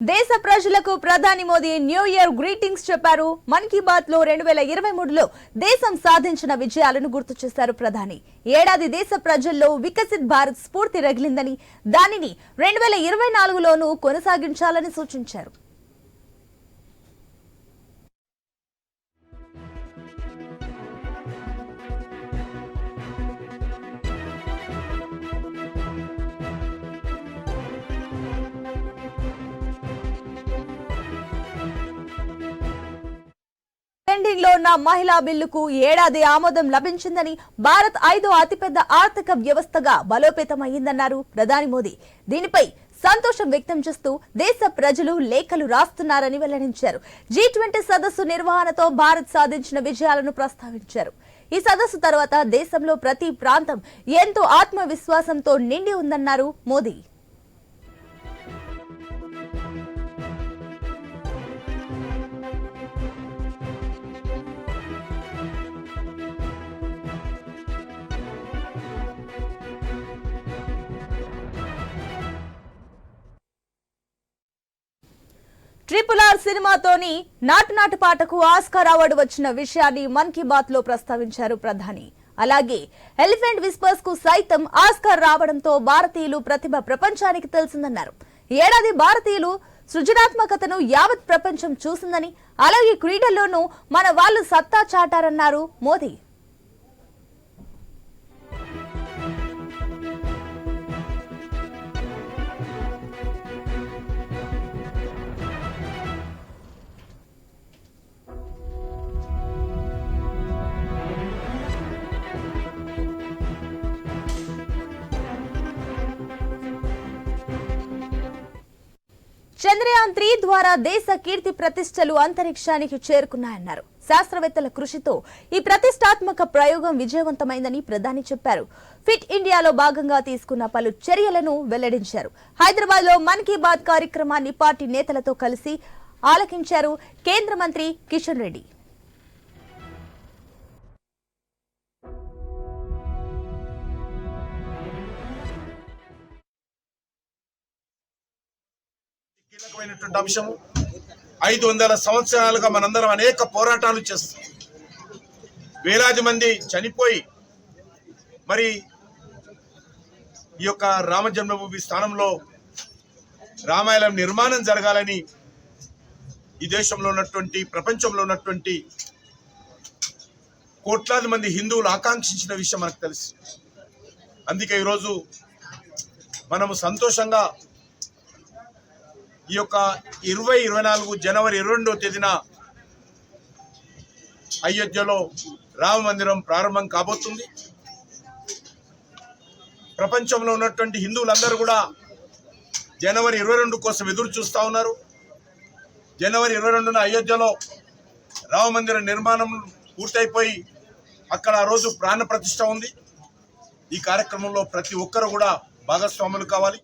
దేశ ప్రజలకు ప్రధాని మోదీ న్యూ ఇయర్ గ్రీటింగ్స్ చెప్పారు. మన్ కీ బాత్ లో 2023లో దేశం సాధించిన విజయాలను గుర్తు చేశారు ప్రధాని. ఏడాది దేశ ప్రజల్లో వికసిత్ భారత్ స్ఫూర్తి రగిలిందని, దానిని 2024లోనూ కొనసాగించాలని సూచించారు. పెండింగ్ లో ఉన్న మహిళా బిల్లుకు ఏడాది ఆమోదం లభించిందని, భారత్ 5వ అతిపెద్ద ఆర్థిక వ్యవస్థగా బలోపేతమైందన్నారు ప్రధాని మోదీ. దీనిపై సంతోషం వ్యక్తం చేస్తూ దేశ ప్రజలు లేఖలు రాస్తున్నారని వెల్లడించారు. G20 సదస్సు నిర్వహణతో భారత్ సాధించిన విజయాలను ప్రస్తావించారు. ఈ సదస్సు తర్వాత దేశంలో ప్రతి ప్రాంతం ఎంతో ఆత్మవిశ్వాసంతో నిండి ఉందన్నారు మోదీ. RRR సినిమాతోని నాటు పాటకు ఆస్కార్ అవార్డు వచ్చిన విషయాన్ని మన్ కీ బాత్ లో ప్రస్తావించారు ప్రధాని. అలాగే ఎలిఫెంట్ విస్పర్స్ కు సైతం ఆస్కార్ రావడంతో భారతీయులు ప్రతిభ ప్రపంచానికి తెలిసిందన్నారు. ఏడాది భారతీయులు సృజనాత్మకతను యావత్ ప్రపంచం చూసిందని, అలాగే క్రీడల్లోనూ మన వాళ్ళు సత్తా చాటారన్నారు మోదీ. చంద్రయాన్ 3 ద్వారా దేశ కీర్తి ప్రతిష్టలు అంతరిక్షానికి చేరుకున్నాయన్నారు. శాస్త్రవేత్తల కృషితో ఈ ప్రతిష్టాత్మక ప్రయోగం విజయవంతమైందని ప్రధాని చెప్పారు. ఫిట్ ఇండియాలో భాగంగా తీసుకున్న పలు చర్యలను వెల్లడించారు. హైదరాబాద్ లో మన్ కీ బాత్ కార్యక్రమాన్ని పార్టీ నేతలతో కలిసి ఆలకించారు కేంద్ర మంత్రి కిషన్ రెడ్డి. కీలకమైనటువంటి అంశము. 500 సంవత్సరాలుగా మనందరం అనేక పోరాటాలు చేస్తాం. వేలాది మంది చనిపోయి మరి ఈ యొక్క రామ జన్మభూమి స్థానంలో రామాలయం నిర్మాణం జరగాలని ఈ దేశంలో ఉన్నటువంటి, ప్రపంచంలో ఉన్నటువంటి కోట్లాది మంది హిందువులు ఆకాంక్షించిన విషయం మనకు తెలుసు. అందుకే ఈరోజు మనము సంతోషంగా ఈ యొక్క 2024 జనవరి 22వ తేదీన అయోధ్యలో రామ మందిరం ప్రారంభం కాబోతుంది. ప్రపంచంలో ఉన్నటువంటి హిందువులందరూ కూడా జనవరి 22 కోసం ఎదురు చూస్తూ ఉన్నారు. జనవరి 22న అయోధ్యలో రామ మందిర నిర్మాణం పూర్తయిపోయి అక్కడ ఆ రోజు ప్రాణ ప్రతిష్ఠ ఉంది. ఈ కార్యక్రమంలో ప్రతి ఒక్కరు కూడా భాగస్వాములు కావాలి.